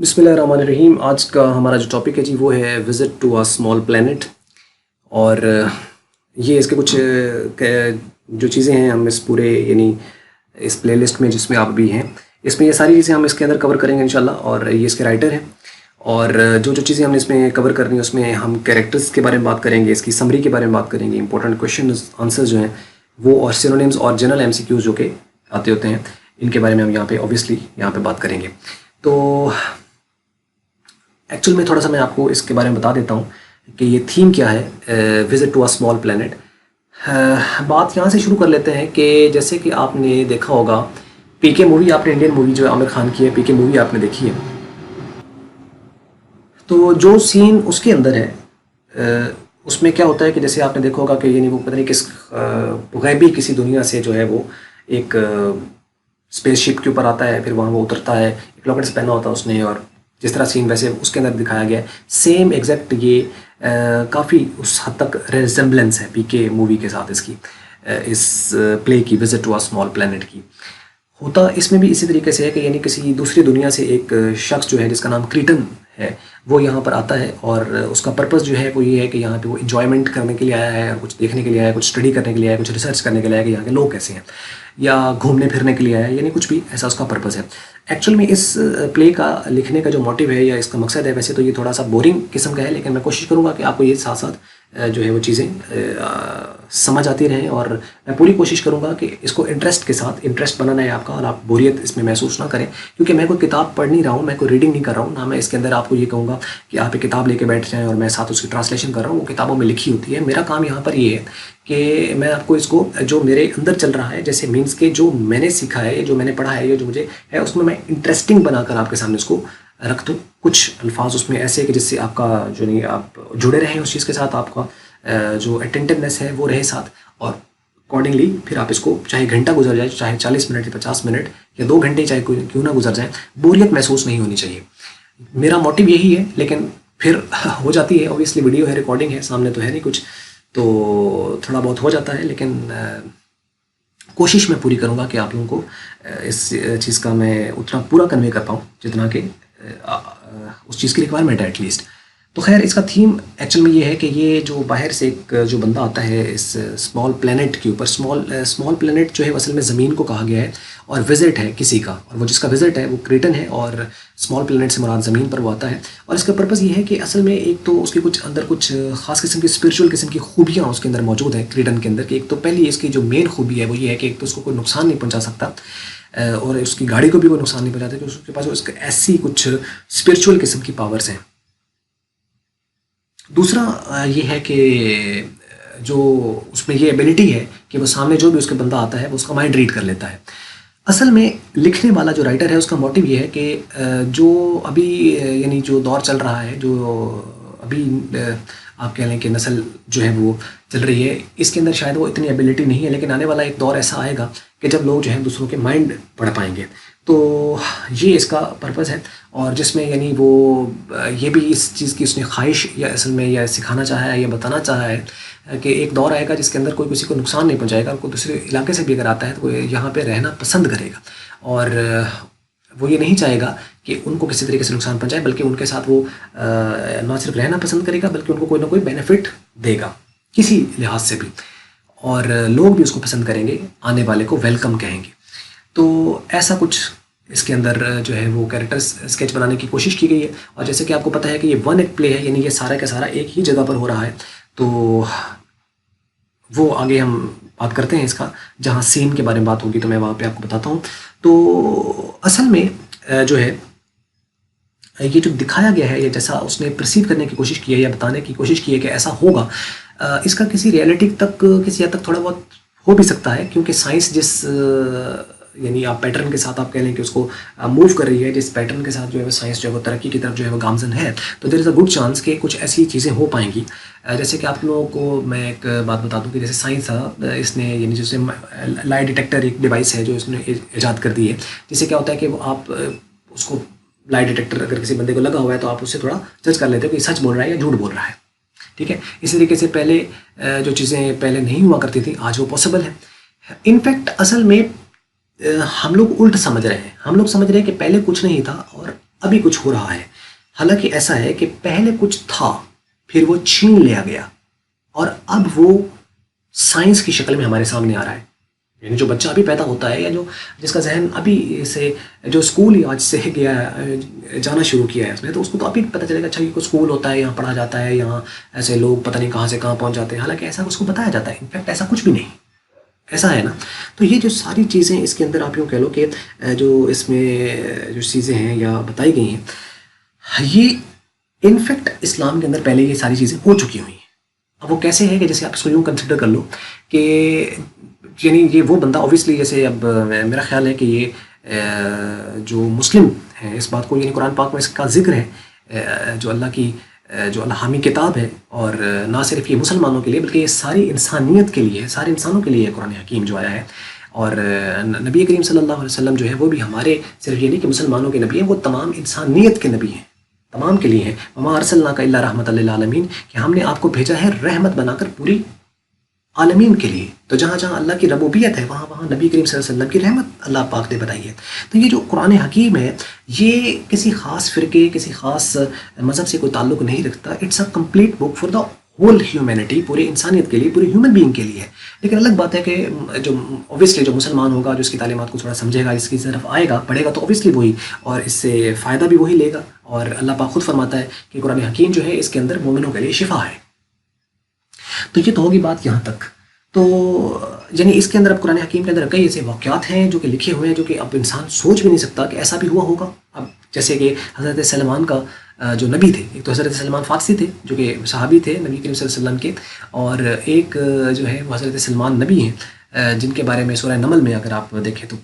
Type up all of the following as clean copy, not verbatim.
بسم اللہ الرحمن الرحیم۔ آج کا ہمارا جو ٹاپک ہے جی وہ ہے visit to a small plant. اور یہ اس کے کچھ جو چیزیں ہیں ہم اس پورے یعنی اس پلے لسٹ میں جس میں آپ بھی ہیں اس میں یہ ساری چیزیں ہم اس کے اندر کور کریں گے انشاءاللہ۔ اور یہ اس کے رائٹر ہیں اور جو چیزیں ہم نے اس میں کور کرنی ہے اس میں ہم کریکٹرز کے بارے میں بات کریں گے، اس کی سمری کے بارے میں بات کریں گے، امپورٹنٹ کویشچنز آنسر جو ہیں وہ، اور سینونیمز اور جنرل ایم سی کیوز جو کہ آتے ہوتے ہیں ان کے بارے میں ہم یہاں پہ اوبیسلی یہاں پہ بات کریں گے۔ تو ایکچوئل میں تھوڑا سا میں آپ کو اس کے بارے میں بتا دیتا ہوں کہ یہ تھیم کیا ہے، visit to a small plant. بات یہاں سے شروع کر لیتے ہیں کہ جیسے کہ آپ نے دیکھا ہوگا پی کے مووی، آپ نے انڈین مووی جو عامر خان کی ہے پی کے مووی آپ نے دیکھی ہے، تو جو سین اس کے اندر ہے اس میں کیا ہوتا ہے کہ جیسے آپ نے دیکھا ہوگا کہ یعنی وہ پتہ نہیں کس غیبی کسی دنیا سے جو ہے وہ ایک اسپیس شپ کے اوپر آتا ہے، پھر وہاں وہ اترتا ہے، ایک لاکٹس پہنا ہوتا ہے اس نے، اور جس طرح سین ویسے اس کے اندر دکھایا گیا ہے سیم ایگزیکٹ یہ کافی اس حد تک ریزمبلنس ہے پی کے مووی کے ساتھ اس کی، اس پلے کی visit to a small plant کی۔ ہوتا اس میں بھی اسی طریقے سے ہے کہ یعنی کسی دوسری دنیا سے ایک شخص جو ہے جس کا نام کریٹن ہے وہ یہاں پر آتا ہے، اور اس کا پرپس جو ہے وہ یہ ہے کہ یہاں پہ وہ انجوائمنٹ کرنے کے لیے آیا ہے، اور کچھ دیکھنے کے لیے آیا ہے، کچھ اسٹڈی کرنے کے لیے آیا ہے، کچھ ریسرچ کرنے کے لیے آیا ہے کہ یہاں کے لوگ کیسے ہیں، یا گھومنے پھرنے کے لیے آیا ہے، یعنی کچھ بھی ایسا اس کا پرپس ہے۔ ایکچوئل میں اس پلے کا لکھنے کا جو موٹیو ہے یا اس کا مقصد ہے، ویسے تو یہ تھوڑا سا بورنگ قسم کا ہے، لیکن میں کوشش کروں گا کہ آپ کو یہ ساتھ ساتھ جو ہے وہ چیزیں سمجھ آتی رہیں، اور میں پوری کوشش کروں گا کہ اس کو انٹرسٹ کے ساتھ، انٹرسٹ بنانا ہے آپ کا، اور آپ بوریت اس میں محسوس نہ کریں، کیونکہ میں کوئی کتاب پڑھ نہیں رہا ہوں، میں کوئی ریڈنگ نہیں کر رہا ہوں، نہ میں اس کے اندر آپ کو یہ کہوں گا کہ آپ ایک کتاب لے کے بیٹھ جائیں اور میں ساتھ اس کی ٹرانسلیشن کر رہا ہوں، وہ کتابوں میں لکھی ہوتی ہے۔ میرا کام یہاں پر یہ ہے کہ میں آپ کو اس کو جو میرے اندر چل رہا ہے، جیسے مینس کہ جو میں نے سیکھا ہے، جو میں نے پڑھا ہے، یا جو مجھے ہے، اس میں انٹرسٹنگ بنا کر آپ کے سامنے اس کو رکھ دوں۔ کچھ الفاظ اس میں ایسے کہ جس سے آپ کا جو نہیں آپ جڑے رہیں اس چیز کے ساتھ، آپ کا جو اٹینٹیونیس ہے وہ رہے ساتھ، اور اکارڈنگلی پھر آپ اس کو چاہے گھنٹہ گزر جائے، چاہے 40 منٹ یا 50 منٹ یا 2 گھنٹے چاہے کیوں نہ گزر جائیں، بوریت محسوس نہیں ہونی چاہیے۔ میرا موٹیو یہی ہے، لیکن پھر ہو جاتی ہے اوبیسلی، ویڈیو ہے، ریکارڈنگ ہے، سامنے تو ہے نہیں کچھ، تو تھوڑا بہت ہو جاتا ہے، لیکن کوشش میں پوری کروں گا کہ آپ لوگوں کو اس چیز کا میں اتنا پورا کنوے کر پاؤں جتنا کہ اس چیز کی ریکوائرمنٹ ہے ایٹ لیسٹ۔ تو خیر اس کا تھیم ایکچوئل میں یہ ہے کہ یہ جو باہر سے ایک جو بندہ آتا ہے اس اسمال پلانٹ کے اوپر، اسمال پلانٹ جو ہے اصل میں زمین کو کہا گیا ہے، اور وزٹ ہے کسی کا، اور وہ جس کا وزٹ ہے وہ کریٹن ہے، اور اسمال پلانٹ سے مراد زمین پر وہ آتا ہے، اور اس کا پرپس یہ ہے کہ اصل میں ایک تو اس کے کچھ اندر کچھ خاص قسم کی اسپریچول قسم کی خوبیاں اس کے اندر موجود ہیں کریٹن کے اندر، کہ ایک تو پہلی اس کی جو مین خوبی ہے وہ یہ ہے کہ ایک تو اس کو کوئی نقصان نہیں پہنچا سکتا، اور اس کی گاڑی کو بھی کوئی نقصان نہیں پہنچاتا، کہ اس کے پاس اس ایسی کچھ اسپریچول قسم کی پاورز ہیں۔ دوسرا یہ ہے کہ جو اس میں یہ ایبلٹی ہے کہ وہ سامنے جو بھی اس کے بندہ آتا ہے وہ اس کا مائنڈ ریڈ کر لیتا ہے۔ اصل میں لکھنے والا جو رائٹر ہے اس کا موٹیو یہ ہے کہ جو ابھی یعنی جو دور چل رہا ہے، جو ابھی آپ کہہ لیں کہ نسل جو ہے وہ چل رہی ہے، اس کے اندر شاید وہ اتنی ایبلٹی نہیں ہے، لیکن آنے والا ایک دور ایسا آئے گا کہ جب لوگ جو ہیں دوسروں کے مائنڈ پڑھ پائیں گے، تو یہ اس کا پرپس ہے، اور جس میں یعنی وہ یہ بھی اس چیز کی اس نے خواہش یا اصل میں یہ سکھانا چاہا ہے یا بتانا چاہا ہے کہ ایک دور آئے گا جس کے اندر کوئی کسی کو نقصان نہیں پہنچائے گا، کوئی دوسرے علاقے سے بھی اگر آتا ہے تو وہ یہاں پہ رہنا پسند کرے گا، اور وہ یہ نہیں چاہے گا کہ ان کو کسی طریقے سے نقصان پہنچائے، بلکہ ان کے ساتھ وہ نہ صرف رہنا پسند کرے گا بلکہ ان کو کوئی نہ کوئی بینیفٹ دے گا کسی لحاظ سے بھی، اور لوگ بھی اس کو پسند کریں گے، آنے والے کو ویلکم کہیں گے۔ تو ایسا کچھ اس کے اندر جو ہے وہ کیریکٹرز اسکیچ بنانے کی کوشش کی گئی ہے، اور جیسے کہ آپ کو پتہ ہے کہ یہ ون ایک پلے ہے، یعنی یہ سارا کا سارا ایک ہی جگہ پر ہو رہا ہے، تو وہ آگے ہم بات کرتے ہیں اس کا، جہاں سین کے بارے میں بات ہوگی تو میں وہاں پہ آپ کو بتاتا ہوں۔ تو اصل میں جو ہے یہ جو دکھایا گیا ہے، یا جیسا اس نے پرسیو کرنے کی کوشش کی ہے یا بتانے کی کوشش کی ہے کہ ایسا ہوگا، اس کا کسی ریئلٹی تک کسی حد تک تھوڑا بہت ہو بھی سکتا ہے، کیونکہ سائنس جس یعنی آپ پیٹرن کے ساتھ آپ کہہ لیں کہ اس کو موو کر رہی ہے، جس پیٹرن کے ساتھ جو ہے وہ سائنس جو ہے وہ ترقی کی طرف جو ہے وہ گامزن ہے، تو دیر از اے گڈ چانس کہ کچھ ایسی چیزیں ہو پائیں گی۔ جیسے کہ آپ لوگوں کو میں ایک بات بتا دوں کہ جیسے سائنس تھا، اس نے یعنی جیسے لائی ڈیٹیکٹر ایک ڈیوائس ہے جو اس نے ایجاد کر دی ہے، جس سے کیا ہوتا ہے کہ وہ آپ اس کو لائی ڈیٹیکٹر اگر کسی بندے کو لگا ہوا ہے تو آپ اس سے تھوڑا جج کر لیتے ہو کہ یہ سچ بول رہا ہے یا جھوٹ بول رہا ہے، ٹھیک ہے۔ اسی طریقے سے پہلے جو چیزیں پہلے نہیں ہوا کرتی تھیں آج وہ پاسبل ہے۔ انفیکٹ اصل میں ہم لوگ الٹ سمجھ رہے ہیں، ہم لوگ سمجھ رہے ہیں کہ پہلے کچھ نہیں تھا اور ابھی کچھ ہو رہا ہے. حالانکہ ایسا ہے کہ پہلے کچھ تھا، پھر وہ چھین لیا گیا، اور اب وہ سائنس کی شکل میں ہمارے سامنے آ رہا ہے. یعنی جو بچہ ابھی پیدا ہوتا ہے، یا جو جس کا ذہن ابھی سے جو اسکول ہی آج سے گیا جانا شروع کیا ہے اس میں، تو اس کو تو ابھی پتہ چلے گا اچھا یہ کوئی اسکول ہوتا ہے، یہاں پڑھا جاتا ہے، یہاں ایسے لوگ پتہ نہیں کہاں سے کہاں پہنچ جاتے ہیں. حالانکہ ایسا اس کو بتایا جاتا ہے. انفیکٹ ایسا کچھ بھی نہیں، ایسا ہے نا. تو یہ جو ساری چیزیں اس کے اندر آپ یوں کہہ لو کہ جو اس میں جو چیزیں ہیں یا بتائی گئی ہیں، یہ انفیکٹ اسلام کے اندر پہلے یہ ساری چیزیں ہو چکی ہوئی ہیں. اب وہ کیسے ہے کہ جیسے آپ اس کو یوں کنسیڈر کر لو کہ یعنی یہ وہ بندہ اوبیسلی، جیسے اب میرا خیال ہے کہ یہ جو مسلم ہیں اس بات کو، یعنی قرآن پاک میں اس کا ذکر ہے، جو اللہ کی جو الہامی کتاب ہے، اور نہ صرف یہ مسلمانوں کے لیے بلکہ یہ ساری انسانیت کے لیے، سارے انسانوں کے لیے قرآن حکیم جو آیا ہے. اور نبی کریم صلی اللہ علیہ وسلم جو ہے وہ بھی ہمارے صرف یہ نہیں کہ مسلمانوں کے نبی ہیں، وہ تمام انسانیت کے نبی ہیں، تمام کے لیے ہیں. وما ارسلناک الا رحمۃ للعالمین، کہ ہم نے آپ کو بھیجا ہے رحمت بنا کر پوری عالمین کے لیے. تو جہاں جہاں اللہ کی ربوبیت ہے، وہاں وہاں نبی کریم صلی اللہ علیہ وسلم کی رحمت اللہ پاک نے بتائی ہے. تو یہ جو قرآن حکیم ہے، یہ کسی خاص فرقے، کسی خاص مذہب سے کوئی تعلق نہیں رکھتا. It's a complete book for the whole humanity, پوری انسانیت کے لیے، پوری ہیومن بینگ کے لیے. لیکن الگ بات ہے کہ جو اوبیسلی جو مسلمان ہوگا، جو اس کی تعلیمات کو تھوڑا سمجھے گا، اس کی طرف آئے گا، پڑھے گا، تو اوبیسلی وہی، اور اس سے فائدہ بھی وہی لے گا. اور اللہ پاک خود فرماتا ہے کہ قرآن حکیم جو ہے اس کے اندر مومنوں کے لیے شفا ہے. تو یہ تو ہوگی بات یہاں تک. تو یعنی اس کے اندر اب قرآن حکیم کے اندر کئی ایسے واقعات ہیں جو کہ لکھے ہوئے ہیں، جو کہ اب انسان سوچ بھی نہیں سکتا کہ ایسا بھی ہوا ہوگا. اب جیسے کہ حضرت سلمان کا جو نبی تھے، ایک تو حضرت سلمان فارسی تھے جو کہ صحابی تھے نبی کریم صلی اللہ علیہ وسلم کے، اور ایک جو ہے وہ حضرت سلمان نبی ہیں، جن کے بارے میں سورہ نمل میں اگر آپ دیکھیں تو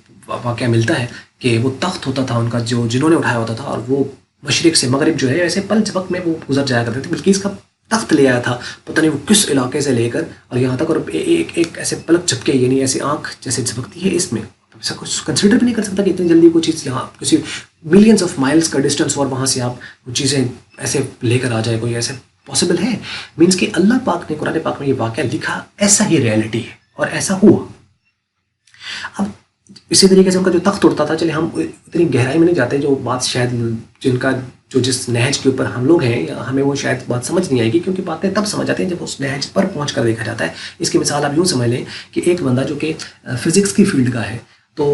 واقعہ ملتا ہے کہ وہ تخت ہوتا تھا ان کا، جو جنہوں نے اٹھایا ہوتا تھا، اور وہ مشرق سے مغرب جو ہے ایسے پل جھپک میں وہ گزر جایا کرتے تھے. بلکہ اس کا تخت لے آیا تھا، پتہ نہیں وہ کس علاقے سے لے کر اور یہاں تک، اور ایک ایسے پلک جھپکے، یعنی ایسے آنکھ جیسے جھپکتی ہے اس میں. ایسا کچھ کنسیڈر بھی نہیں کر سکتا کہ اتنی جلدی کوئی چیز یہاں کسی ملینس آف مائلس کا ڈسٹینس، اور وہاں سے آپ وہ چیزیں ایسے لے کر آ جائے. کوئی ایسے پاسبل ہے؟ مینس کہ اللہ پاک نے قرآن پاک میں یہ واقعہ لکھا، ایسا ہی ریئلٹی ہے اور ایسا ہوا. اب اسی طریقے سے ان کا جو تخت اڑتا تھا، چلے ہم اتنی گہرائی میں نہیں جاتے، جو بات شاید جن کا جو جس نہج کے اوپر ہم لوگ ہیں، یا ہمیں وہ شاید بات سمجھ نہیں آئے گی، کیونکہ باتیں تب سمجھ آتی ہیں جب اس نہج پر پہنچ کر دیکھا جاتا ہے. اس کی مثال آپ یوں سمجھ لیں کہ ایک بندہ جو کہ فزکس کی فیلڈ کا ہے، تو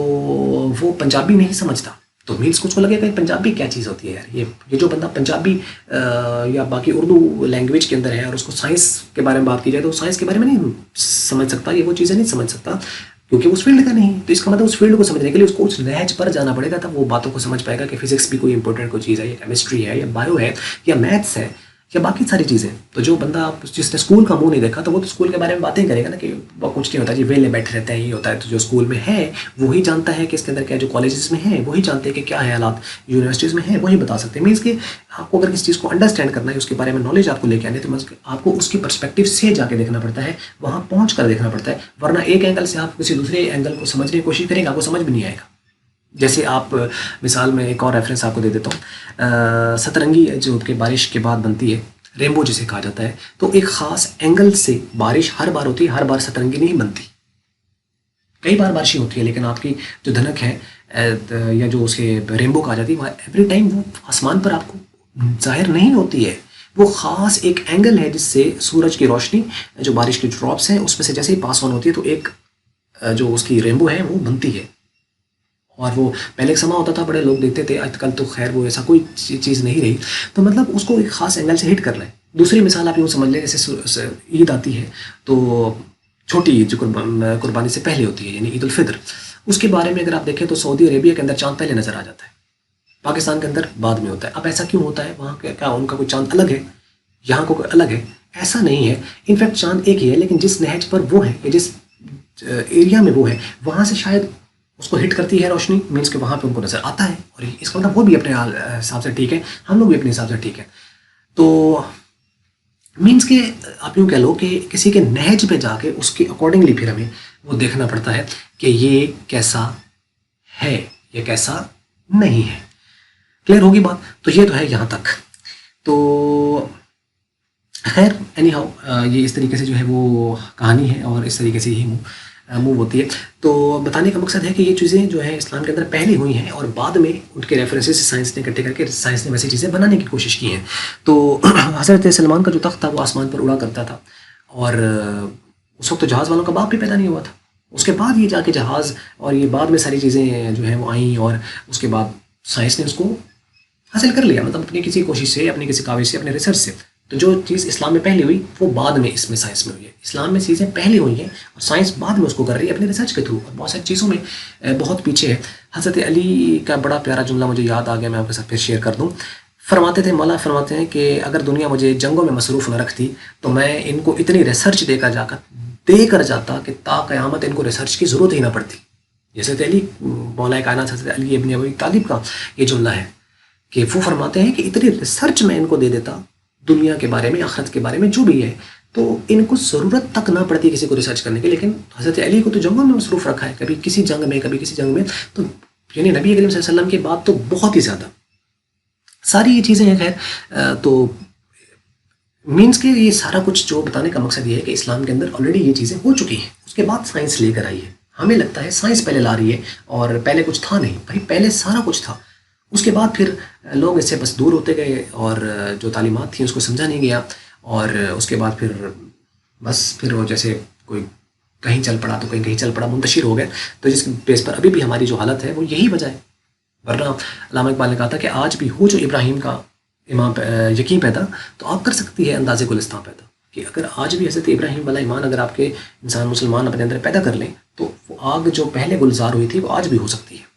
وہ پنجابی نہیں سمجھتا، تو مینس کچھ کو لگے گا پنجابی کیا چیز ہوتی ہے یار. یہ جو بندہ پنجابی یا باقی اردو لینگویج کے اندر ہے، اور اس کو سائنس کے بارے میں بات کی جائے تو سائنس کے بارے میں نہیں سمجھ سکتا، یہ وہ چیزیں نہیں سمجھ سکتا، کیونکہ اس فیلڈ کا نہیں. تو اس کا مطلب اس فیلڈ کو سمجھنے کے لیے اس کو اس نہج پر جانا پڑے گا، تب وہ باتوں کو سمجھ پائے گا کہ فزکس بھی کوئی امپورٹنٹ کوئی چیز ہے، یا کیمسٹری ہے، یا بایو ہے، یا میتھس ہے، یا باقی ساری چیزیں. تو جو بندہ جس نے اسکول کا منہ نہیں دیکھا، تو وہ تو اسکول کے بارے میں باتیں کرے گا نا، کہ وہ کچھ نہیں ہوتا جی، ویلے بیٹھے رہتے ہیں، یہ ہوتا ہے. تو جو اسکول میں ہے وہی جانتا ہے کہ اس کے اندر کیا، جو کالجز میں ہیں وہی جانتے ہیں کہ کیا ہے حالات، یونیورسٹیز میں ہیں وہی بتا سکتے ہیں. مینس کہ آپ کو اگر کسی چیز کو انڈرسٹینڈ کرنا ہے، اس کے بارے میں نالج آپ کو لے کے آنے، تو آپ کو اس کی پرسپیکٹیو سے جا کے دیکھنا پڑتا ہے، وہاں پہنچ کر دیکھنا پڑتا ہے. ورنہ ایک اینگل سے آپ کسی دوسرے اینگل کو سمجھنے کی کوشش کریں گے، آپ کو سمجھ بھی نہیں آئے گا. جیسے آپ مثال میں ایک اور ریفرنس آپ کو دے دیتا ہوں، سترنگی جو کہ بارش کے بعد بنتی ہے، ریمبو جسے کہا جاتا ہے. تو ایک خاص اینگل سے بارش ہر بار ہوتی ہے، ہر بار سترنگی نہیں بنتی. کئی بار بارشیں ہوتی ہے، لیکن آپ کی جو دھنک ہے یا جو اسے ریمبو کہا جاتی ہے، ایوری ٹائم وہ آسمان پر آپ کو ظاہر نہیں ہوتی ہے. وہ خاص ایک اینگل ہے جس سے سورج کی روشنی، جو بارش کی ڈراپس ہیں اس میں سے جیسے ہی پاس آن ہوتی ہے، تو ایک جو اس کی ریمبو ہے وہ بنتی ہے. اور وہ پہلے ایک سما ہوتا تھا، بڑے لوگ دیکھتے تھے، آج کل تو خیر وہ ایسا کوئی چیز نہیں رہی. تو مطلب اس کو ایک خاص اینگل سے ہٹ کرنا ہے. دوسری مثال آپ یوں سمجھ لیں، جیسے عید آتی ہے، تو چھوٹی عید جو قربانی سے پہلے ہوتی ہے، یعنی عید الفطر، اس کے بارے میں اگر آپ دیکھیں تو سعودی عربیہ کے اندر چاند پہلے نظر آ جاتا ہے، پاکستان کے اندر بعد میں ہوتا ہے. اب ایسا کیوں ہوتا ہے؟ وہاں کیا ان کا کوئی چاند الگ ہے، یہاں کو کوئی الگ ہے؟ ایسا نہیں ہے. انفیکٹ چاند ایک ہی ہے، لیکن جس نہج پر وہ ہے یا جس ایریا میں وہ ہے، وہاں سے شاید اس کو ہٹ کرتی ہے روشنی، مینس کہ وہاں پہ ان کو نظر آتا ہے. اور اس کا مطلب وہ بھی اپنے حساب سے ٹھیک ہے، ہم لوگ بھی اپنے حساب سے ٹھیک ہے. تو مینس کہ آپ یوں کہہ لو کہ کسی کے نہج پہ جا کے اس کے اکارڈنگلی پھر ہمیں وہ دیکھنا پڑتا ہے کہ یہ کیسا ہے یا کیسا نہیں ہے. کلیئر ہوگی بات؟ تو یہ تو ہے یہاں تک. تو خیر اینی ہاؤ، یہ اس طریقے سے جو ہے وہ کہانی ہے، اور اس طریقے سے ہی موو ہوتی ہے. تو بتانے کا مقصد ہے کہ یہ چیزیں جو ہیں اسلام کے اندر پہلے ہوئی ہیں اور بعد میں ان کے ریفرنسز سے سائنس نے اکٹھے کر کے سائنس نے ویسی چیزیں بنانے کی کوشش کی ہیں. تو حضرت سلمان کا جو تخت تھا وہ آسمان پر اڑا کرتا تھا، اور اس وقت تو جہاز والوں کا باپ بھی پیدا نہیں ہوا تھا. اس کے بعد یہ جا کے جہاز اور یہ بعد میں ساری چیزیں جو ہیں وہ آئیں، اور اس کے بعد سائنس نے اس کو حاصل کر لیا، مطلب اپنی کسی کوشش سے، اپنی کسی کاوش سے، اپنے ریسرچ سے. تو جو چیز اسلام میں پہلے ہوئی وہ بعد میں اس میں سائنس میں ہوئی ہے. اسلام میں چیزیں پہلے ہوئی ہیں اور سائنس بعد میں اس کو کر رہی ہے اپنے ریسرچ کے تھرو، اور بہت ساری چیزوں میں بہت پیچھے ہے. حضرت علی کا بڑا پیارا جملہ مجھے یاد آ گیا، میں آپ کے ساتھ پھر شیئر کر دوں. فرماتے تھے، مولا فرماتے ہیں کہ اگر دنیا مجھے جنگوں میں مصروف نہ رکھتی تو میں ان کو اتنی ریسرچ دے کر جاتا کہ تا قیامت ان کو ریسرچ کی ضرورت ہی نہ پڑتی. جیسے علی مولا کائنات حضرت علی ابن ابی طالب کا یہ جملہ ہے کہ وہ فرماتے ہیں کہ اتنی ریسرچ میں ان کو دے دیتا دنیا کے بارے میں، آخرت کے بارے میں، جو بھی ہے، تو ان کو ضرورت تک نہ پڑتی کسی کو ریسرچ کرنے کی. لیکن حضرت علی کو تو جنگوں میں مصروف رکھا ہے، کبھی کسی جنگ میں، کبھی کسی جنگ میں. تو یعنی نبی کریم صلی اللہ علیہ وسلم کے بعد تو بہت ہی زیادہ ساری یہ چیزیں ہیں. خیر، تو مینس کہ یہ سارا کچھ جو بتانے کا مقصد یہ ہے کہ اسلام کے اندر آلریڈی یہ چیزیں ہو چکی ہیں. اس کے بعد سائنس لے کر آئی ہے. ہمیں لگتا ہے سائنس پہلے لا رہی ہے، اور پہلے کچھ تھا نہیں. بھائی پہلے سارا کچھ تھا. اس کے بعد پھر لوگ اس سے بس دور ہوتے گئے، اور جو تعلیمات تھیں اس کو سمجھا نہیں گیا، اور اس کے بعد پھر وہ جیسے کوئی کہیں چل پڑا تو کہیں چل پڑا، منتشر ہو گئے. تو جس بیس پر ابھی بھی ہماری جو حالت ہے وہ یہی وجہ ہے. ورنہ علامہ اقبال نے کہا تھا کہ آج بھی ہو جو ابراہیم کا امام یقین پیدا، تو آپ کر سکتی ہے انداز گلستان پیدا. کہ اگر آج بھی حضرت ابراہیم والا ایمان اگر آپ کے انسان مسلمان اپنے اندر پیدا کر لیں تو وہ آگ جو پہلے گلزار ہوئی تھی وہ آج بھی ہو سکتی ہے.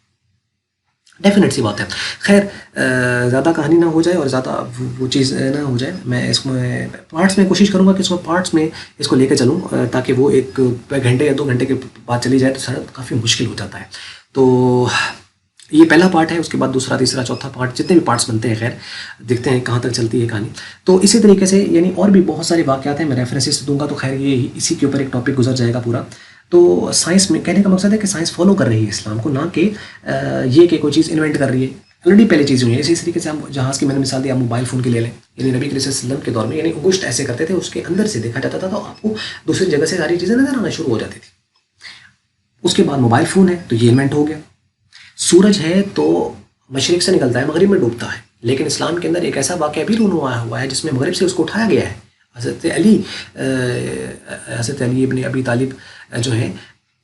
ڈیفینیٹ سی بات ہے. خیر، زیادہ کہانی نہ ہو جائے اور زیادہ وہ چیز نہ ہو جائے. میں اس میں پارٹس میں کوشش کروں گا کہ اس میں پارٹس میں اس کو لے کے چلوں، تاکہ وہ ایک گھنٹے یا 2 گھنٹے کے بعد چلی جائے تو شاید کافی مشکل ہو جاتا ہے. تو یہ پہلا پارٹ ہے. اس کے بعد دوسرا، تیسرا، چوتھا پارٹ، جتنے بھی پارٹس بنتے ہیں، خیر دیکھتے ہیں کہاں تک چلتی ہے کہانی. تو اسی طریقے سے یعنی اور بھی بہت سارے واقعات ہیں، میں ریفرنسز دوں گا تو خیر یہ اسی کے اوپر ایک ٹاپک گزر جائے گا پورا. تو سائنس میں کہنے کا مقصد ہے کہ سائنس فالو کر رہی ہے اسلام کو، نہ کہ یہ کہ کوئی چیز انوینٹ کر رہی ہے. آلریڈی پہلے چیز ہوئی ہے. اسی طریقے سے ہم جہاز کی میں نے مثال دی، آپ موبائل فون کی لے لیں. یعنی نبی کریم صلی اللہ علیہ وسلم کے دور میں یعنی انگشت ایسے کرتے تھے، اس کے اندر سے دیکھا جاتا تھا تو آپ کو دوسری جگہ سے ساری چیزیں نظر آنا شروع ہو جاتی تھی. اس کے بعد موبائل فون ہے تو یہ انوینٹ ہو گیا. سورج ہے تو مشرق سے نکلتا ہے، مغرب میں ڈوبتا ہے. لیکن اسلام کے اندر ایک ایسا واقعہ بھی رونما ہوا ہے جس میں مغرب سے اس کو اٹھایا گیا ہے. حضرت علی ابن ابی طالب جو ہیں،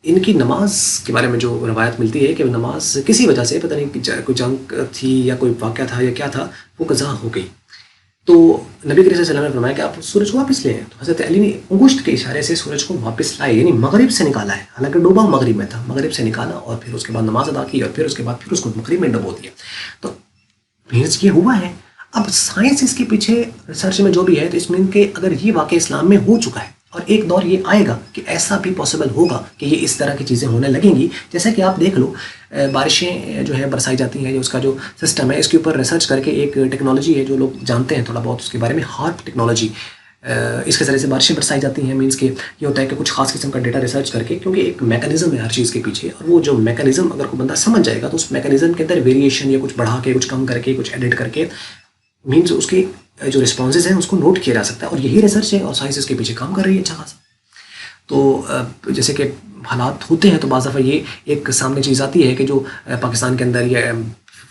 ان کی نماز کے بارے میں جو روایت ملتی ہے کہ وہ نماز کسی وجہ سے، پتہ نہیں کوئی جنگ تھی یا کوئی واقعہ تھا یا کیا تھا، وہ قضا ہو گئی. تو نبی کریم صلی اللہ علیہ وسلم نے فرمایا کہ آپ سورج کو واپس لے آئیں. تو حضرت علی نے انگشت کے اشارے سے سورج کو واپس لائے، یعنی مغرب سے نکالا ہے. حالانکہ ڈوبا مغرب میں تھا، مغرب سے نکالا اور پھر اس کے بعد نماز ادا کی، اور پھر اس کے بعد پھر اس کو مغرب میں ڈبو دیا. تو یہ ہوا ہے. اب سائنس اس کے پیچھے ریسرچ میں جو بھی ہے، تو اس میں کہ اگر یہ واقعہ اسلام میں ہو چکا ہے اور ایک دور یہ آئے گا کہ ایسا بھی پاسبل ہوگا کہ یہ اس طرح کی چیزیں ہونے لگیں گی. جیسا کہ آپ دیکھ لو، بارشیں جو ہے برسائی جاتی ہیں، اس کا جو سسٹم ہے اس کے اوپر ریسرچ کر کے ایک ٹیکنالوجی ہے جو لوگ جانتے ہیں تھوڑا بہت اس کے بارے میں، ہارپ ٹیکنالوجی. اس کے ذریعے سے بارشیں برسائی جاتی ہیں. مینس کہ یہ ہوتا ہے کہ کچھ خاص قسم کا ڈیٹا ریسرچ کر کے، کیونکہ ایک میکانزم ہے ہر چیز کے پیچھے، اور وہ جو میکانزم اگر کوئی بندہ سمجھ جائے گا تو اس میکانزم کے اندر ویریشن یا کچھ بڑھا کے، کچھ کم کر کے، کچھ ایڈٹ کر کے، مینس اس کے جو رسپانسز ہیں اس کو نوٹ کیا جا سکتا ہے. اور یہی ریسرچ ہے اور سائنس اس کے پیچھے کام کر رہی ہے اچھا خاصا. تو جیسے کہ حالات ہوتے ہیں تو بعض دفعہ یہ ایک سامنے چیز آتی ہے کہ جو پاکستان کے اندر یا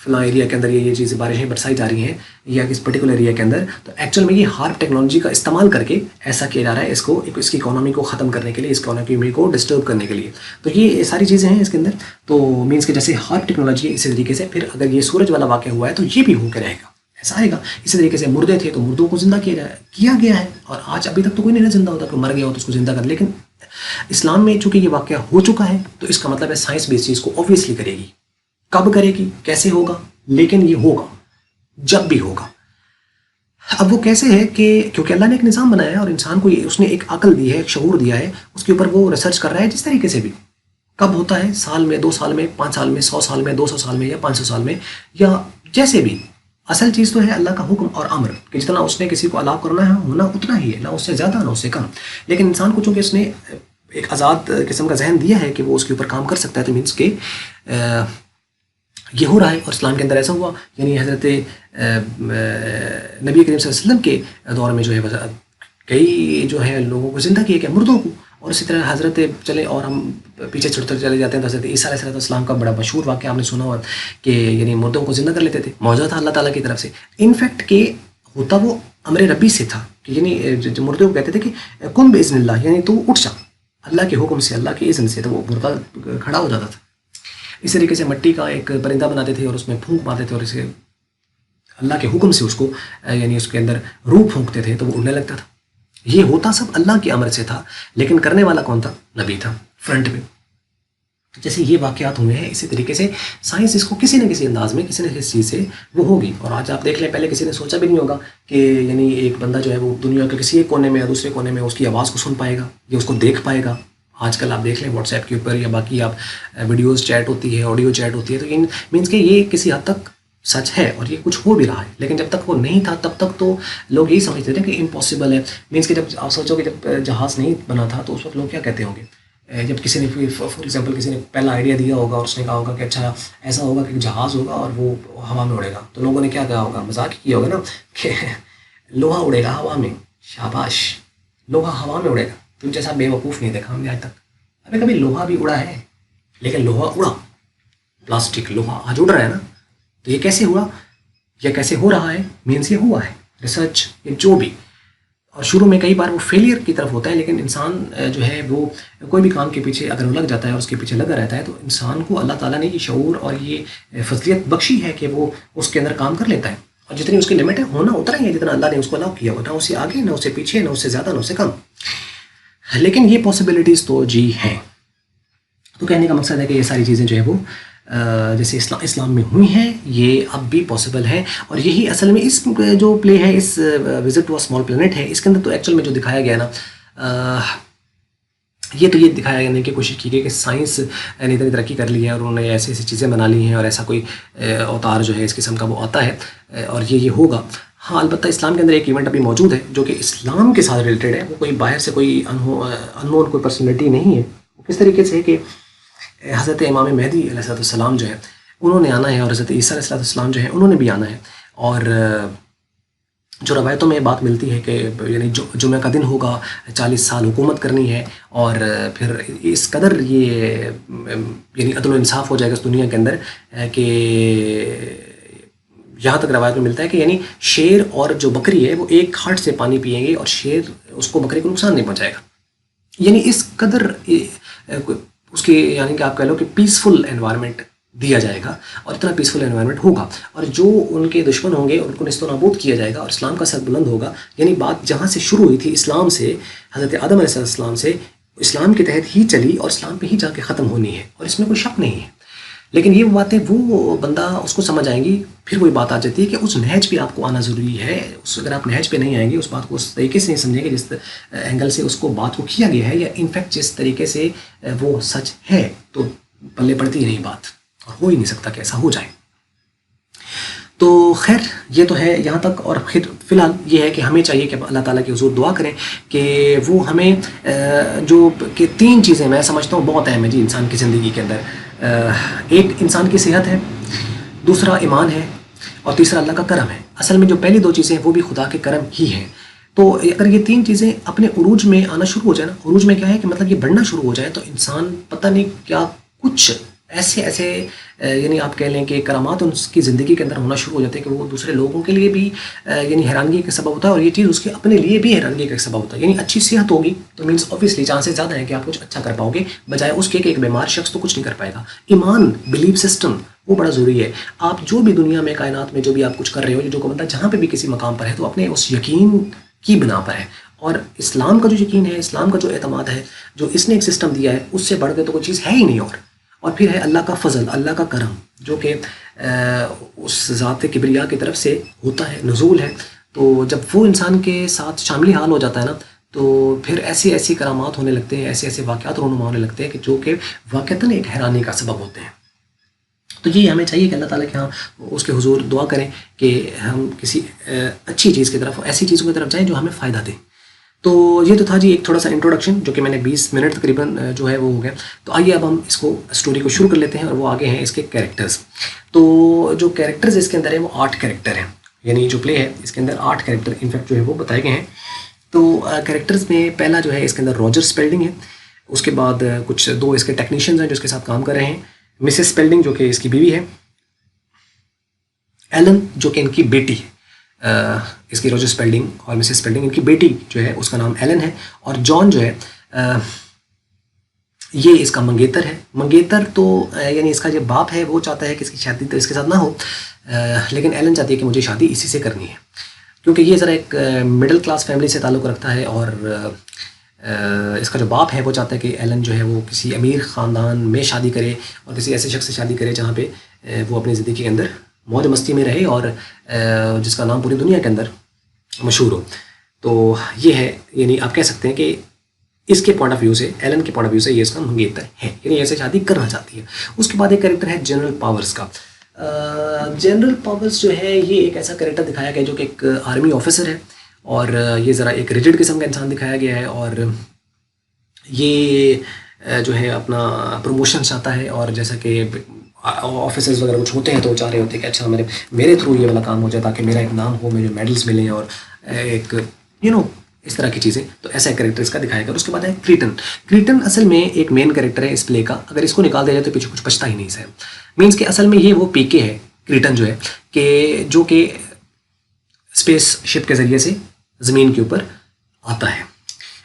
فلاں ایریا کے اندر یہ چیزیں بارشیں برسائی جا رہی ہیں یا کس پرٹیکولر ایریا کے اندر، تو ایکچوئل میں یہ ہارپ ٹیکنالوجی کا استعمال کر کے ایسا کیا جا رہا ہے اس کی اکانومی کو ختم کرنے کے لیے، اس اکانومی کو ڈسٹرب کرنے کے لیے. تو یہ ساری چیزیں ہیں اس کے اندر. تو مینس کہ جیسے ہارپ ٹیکنالوجی ہے، اسی طریقے سے پھر اگر یہ سورج والا واقعہ ہوا ہے تو یہ بھی ہو کے رہے گا، ایسا آئے گا. اسی طریقے سے مردے تھے تو مردوں کو زندہ کیا گیا ہے، اور آج ابھی تک تو کوئی نہیں زندہ ہوتا، کوئی مر گیا ہو تو اس کو زندہ کر. لیکن اسلام میں چونکہ یہ واقعہ ہو چکا ہے تو اس کا مطلب ہے سائنس بھی اس چیز کو اوبویسلی کرے گی. کب کرے گی، کیسے ہوگا، لیکن یہ ہوگا جب بھی ہوگا. اب وہ کیسے ہے کہ کیونکہ اللہ نے ایک نظام بنایا ہے اور انسان کو اس نے ایک عقل دی ہے، ایک شعور دیا ہے، اس کے اوپر وہ ریسرچ کر رہا ہے جس طریقے سے بھی. کب ہوتا ہے، سال میں، 2 سال میں، 5 سال میں، 100 سال میں، 200 سال میں یا 500 سال میں، یا جیسے بھی. اصل چیز تو ہے اللہ کا حکم اور امر، کہ جتنا اس نے کسی کو الاؤ کرنا ہے ہونا اتنا ہی ہے، نہ اس سے زیادہ نہ اس سے کم. لیکن انسان کو چونکہ اس نے ایک آزاد قسم کا ذہن دیا ہے کہ وہ اس کے اوپر کام کر سکتا ہے، تو مینس کہ یہ ہو رہا ہے. اور اسلام کے اندر ایسا ہوا، یعنی حضرت نبی کریم صلی اللہ علیہ وسلم کے دور میں جو ہے کئی جو ہے لوگوں کو زندہ کیا گیا، مردوں کو. اور اسی طرح حضرت چلے اور ہم پیچھے چھوڑتے چلے جاتے ہیں تو حضرت عیسیٰ علیہ السلام کا بڑا مشہور واقعہ آپ نے سنا ہوا کہ یعنی مردوں کو زندہ کر لیتے تھے، معجزہ تھا اللہ تعالیٰ کی طرف سے. انفیکٹ کہ ہوتا وہ امر ربی سے تھا کہ یعنی جو مردوں کو کہتے تھے کہ کن باذن اللہ، یعنی تو اٹھ جا اللہ کے حکم سے، اللہ کے اذن سے، تو وہ مردہ کھڑا ہو جاتا تھا. اس طریقے سے مٹی کا ایک پرندہ بناتے تھے اور اس میں پھونک مارتے تھے اور اسے اللہ کے حکم سے اس کو یعنی اس کے اندر روح پھونکتے تھے تو وہ اڑنے لگتا تھا. یہ ہوتا سب اللہ کے امر سے تھا، لیکن کرنے والا کون تھا؟ نبی تھا فرنٹ میں. جیسے یہ واقعات ہوئے ہیں اسی طریقے سے سائنس اس کو کسی نہ کسی انداز میں کسی نہ کسی چیز سے وہ ہوگی. اور آج آپ دیکھ لیں، پہلے کسی نے سوچا بھی نہیں ہوگا کہ یعنی ایک بندہ جو ہے وہ دنیا کے کسی ایک کونے میں یا دوسرے کونے میں اس کی آواز کو سن پائے گا یا اس کو دیکھ پائے گا. آج کل آپ دیکھ لیں واٹس ایپ کے اوپر یا باقی آپ ویڈیوز چیٹ ہوتی ہے، آڈیو چیٹ ہوتی ہے، تو یہ مینس کہ یہ کسی حد تک سچ ہے اور یہ کچھ ہو بھی رہا ہے. لیکن جب تک وہ نہیں تھا تب تک تو لوگ یہی سمجھتے تھے کہ امپاسبل ہے. مینس کہ جب آپ سوچو کہ جب جہاز نہیں بنا تھا تو اس وقت لوگ کیا کہتے ہوں گے؟ جب کسی نے فار ایگزامپل کسی نے پہلا آئیڈیا دیا ہوگا اور اس نے کہا ہوگا کہ اچھا ایسا ہوگا کہ جہاز ہوگا اور وہ ہوا میں اڑے گا، تو لوگوں نے کیا کہا ہوگا؟ مذاق کیا ہوگا نا کہ لوہا اڑے گا ہوا میں. شاباش، لوہا ہوا میں اڑے گا. تم جیسا بے وقوف نہیں دیکھا ہم نے آج تک. ابھی کبھی لوہا بھی اڑا ہے لیکن لوہا اڑا، پلاسٹک لوہا آج اڑ رہا ہے نا. تو یہ کیسے ہوا یا کیسے ہو رہا ہے؟ مینس یہ ہوا ہے ریسرچ یا جو بھی. اور شروع میں کئی بار وہ فیلئر کی طرف ہوتا ہے، لیکن انسان جو ہے وہ کوئی بھی کام کے پیچھے اگر وہ لگ جاتا ہے اور اس کے پیچھے لگا رہتا ہے تو انسان کو اللہ تعالیٰ نے یہ شعور اور یہ فضلیت بخشی ہے کہ وہ اس کے اندر کام کر لیتا ہے. اور جتنی اس کی لمٹ ہے ہونا اتنا ہی ہے جتنا اللہ نے اس کو الاؤ کیا ہو، نہ اس سے آگے نہ اس سے پیچھے نہ اس سے زیادہ نہ اس سے کم. لیکن یہ پاسبلٹیز تو جی ہیں. تو کہنے کا مقصد ہے کہ یہ ساری چیزیں جو ہے وہ جیسے اسلام میں ہوئی ہیں یہ اب بھی پاسبل ہے. اور یہی اصل میں اس جو پلے ہے، اس visit to a small planet ہے، اس کے اندر تو ایکچوئل میں جو دکھایا گیا نا، یہ دکھایا جانے کی کوشش کی گئی کہ سائنس نے اتنی ترقی کر لی ہے اور انہوں نے ایسی ایسی چیزیں بنا لی ہیں اور ایسا کوئی اوتار جو ہے اس قسم کا وہ آتا ہے اور یہ ہوگا. ہاں البتہ اسلام کے اندر ایک ایونٹ ابھی موجود ہے جو کہ اسلام کے ساتھ ریلیٹڈ ہے. وہ کوئی باہر سے کوئی اننون کوئی پرسنالٹی نہیں ہے. وہ کس طریقے سے ہے کہ حضرت امام مہدی علیہ السلام جو ہے انہوں نے آنا ہے اور حضرت عیسیٰ علیہ السلام جو ہے انہوں نے بھی آنا ہے. اور جو روایتوں میں بات ملتی ہے کہ یعنی جمعہ کا دن ہوگا، 40 سال حکومت کرنی ہے اور پھر اس قدر یہ یعنی عدل و انصاف ہو جائے گا اس دنیا کے اندر کہ یہاں تک روایت میں ملتا ہے کہ یعنی شیر اور جو بکری ہے وہ ایک ہٹ سے پانی پئیں گے اور شیر اس کو بکری کو نقصان نہیں پہنچائے گا. یعنی اس قدر اس کی یعنی کہ آپ کہہ لو کہ پیسفل انوائرمنٹ دیا جائے گا اور اتنا پیسفل انوائرمنٹ ہوگا. اور جو ان کے دشمن ہوں گے ان کو نیست و نابود کیا جائے گا اور اسلام کا سر بلند ہوگا. یعنی بات جہاں سے شروع ہوئی تھی اسلام سے، حضرت آدم علیہ السلام سے، اسلام کے تحت ہی چلی اور اسلام پہ ہی جا کے ختم ہونی ہے اور اس میں کوئی شک نہیں ہے. لیکن یہ باتیں وہ بندہ اس کو سمجھ آئیں گی. پھر وہی بات آ جاتی ہے کہ اس نہج پہ آپ کو آنا ضروری ہے. اگر آپ نہج پہ نہیں آئیں گے، اس بات کو اس طریقے سے نہیں سمجھیں گے جس اینگل سے اس کو بات کو کیا گیا ہے یا انفیکٹ جس طریقے سے وہ سچ ہے، تو پلے پڑتی نہیں بات اور ہو ہی نہیں سکتا کہ ایسا ہو جائے. تو خیر یہ تو ہے یہاں تک. اور پھر فی الحال یہ ہے کہ ہمیں چاہیے کہ اللہ تعالیٰ کی حضور دعا کریں کہ وہ ہمیں جو کہ 3 چیزیں میں سمجھتا ہوں بہت اہم ہے جی انسان کی زندگی کے اندر. ایک انسان کی صحت ہے، دوسرا ایمان ہے اور تیسرا اللہ کا کرم ہے. اصل میں جو پہلی 2 چیزیں ہیں وہ بھی خدا کے کرم ہی ہیں. تو اگر یہ 3 چیزیں اپنے عروج میں آنا شروع ہو جائے نا، عروج میں کیا ہے کہ مطلب یہ بڑھنا شروع ہو جائے تو انسان پتہ نہیں کیا کچھ ایسے یعنی آپ کہہ لیں کہ کرامات ان کی زندگی کے اندر ہونا شروع ہو جاتے ہیں کہ وہ دوسرے لوگوں کے لیے بھی یعنی حیرانگی کا سبب ہوتا ہے اور یہ چیز اس کے اپنے لیے بھی حیرانگی کا سبب ہوتا ہے. یعنی اچھی صحت ہوگی تو مینس آبویسلی چانسز زیادہ ہیں کہ آپ کچھ اچھا کر پاؤ گے بجائے اس کے کہ ایک بیمار شخص تو کچھ نہیں کر پائے گا. ایمان، بلیف سسٹم وہ بڑا ضروری ہے. آپ جو بھی دنیا میں کائنات میں جو بھی آپ کچھ کر رہے ہو، جو بندہ جہاں پہ بھی کسی مقام پر ہے تو اپنے اس یقین کی بنا پر ہے. اور اسلام کا جو یقین ہے، اسلام کا جو اعتماد ہے، جو اس نے ایک سسٹم دیا ہے، اس سے بڑھ کے تو کوئی چیز ہے ہی نہیں. اور پھر ہے اللہ کا فضل، اللہ کا کرم جو کہ اس ذات کبریا کی طرف سے ہوتا ہے، نزول ہے. تو جب وہ انسان کے ساتھ شاملی حال ہو جاتا ہے نا تو پھر ایسی کرامات ہونے لگتے ہیں، ایسے واقعات رونما ہونے لگتے ہیں کہ جو کہ واقعتاً ایک حیرانی کا سبب ہوتے ہیں. تو یہ ہمیں چاہیے کہ اللہ تعالیٰ کے ہاں اس کے حضور دعا کریں کہ ہم کسی اچھی چیز کی طرف، ایسی چیزوں کی طرف جائیں جو ہمیں فائدہ دیں. تو یہ تو تھا جی ایک تھوڑا سا انٹروڈکشن جو کہ میں نے 20 منٹ تقریباً جو ہے وہ ہو گیا. تو آئیے اب ہم اس کو اسٹوری کو شروع کر لیتے ہیں اور وہ آگے ہیں اس کے کیریکٹرز. تو جو کیریکٹرز اس کے اندر ہیں وہ 8 کیریکٹر ہیں. یعنی جو پلے ہے اس کے اندر 8 کیریکٹر انفیکٹ جو ہے وہ بتائے گئے ہیں. تو کریکٹرز میں پہلا جو ہے اس کے اندر راجر اسپیلڈنگ ہے، اس کے بعد کچھ 2 اس کے ٹیکنیشینز ہیں جو اس کے ساتھ کام کر رہے ہیں، مسز اسپیلڈنگ جو کہ اس کی بیوی ہے، ایلن جو کہ ان کی بیٹی ہے، اس کی راجر اسپیلڈنگ اور مسز اسپیلڈنگ ان کی بیٹی جو ہے اس کا نام ایلن ہے، اور جان جو ہے یہ اس کا منگیتر ہے۔ منگیتر تو یعنی اس کا جو باپ ہے وہ چاہتا ہے کہ اس کی شادی تو اس کے ساتھ نہ ہو، لیکن ایلن چاہتی ہے کہ مجھے شادی اسی سے کرنی ہے، کیونکہ یہ ذرا ایک مڈل کلاس فیملی سے تعلق رکھتا ہے، اور اس کا جو باپ ہے وہ چاہتا ہے کہ ایلن جو ہے وہ کسی امیر خاندان میں شادی کرے اور کسی ایسے شخص سے شادی کرے جہاں پہ وہ اپنی زندگی کے اندر موج مستی میں رہے اور جس کا نام پوری دنیا کے اندر مشہور ہو۔ تو یہ ہے، یعنی آپ کہہ سکتے ہیں کہ اس کے پوائنٹ آف ویو سے، ایلن کے پوائنٹ آف ویو سے یہ اس کا منگیتر ہے، یعنی ایسے شادی کرنا چاہتی ہے۔ اس کے بعد ایک کریکٹر ہے جنرل پاورز کا۔ جنرل پاورز جو ہے یہ ایک ایسا کریکٹر دکھایا گیا جو کہ ایک آرمی آفیسر ہے، اور یہ ذرا ایک ریجڈ قسم کا انسان دکھایا گیا ہے، اور یہ جو ہے اپنا پروموشن چاہتا ہے، اور جیسا کہ آفیسرز وغیرہ کچھ ہوتے ہیں تو وہ چاہ رہے ہوتے ہیں کہ اچھا میرے تھرو یہ والا کام ہو جائے تاکہ میرا ایک نام ہو، مجھے میڈلز ملیں اور ایک اس طرح کی چیزیں۔ تو ایسا ایک کریکٹر اس کا دکھایا گیا۔ اس کے بعد ہے کریٹن۔ کریٹن اصل میں ایک مین کریکٹر ہے اس پلے کا، اگر اس کو نکال دیا جائے تو پیچھے کچھ بچتا ہی نہیں ہے۔ مینس کہ اصل میں یہ وہ پی کے ہے، کریٹن جو ہے کہ جو کہ اسپیس شپ کے ذریعے سے زمین کے اوپر آتا ہے،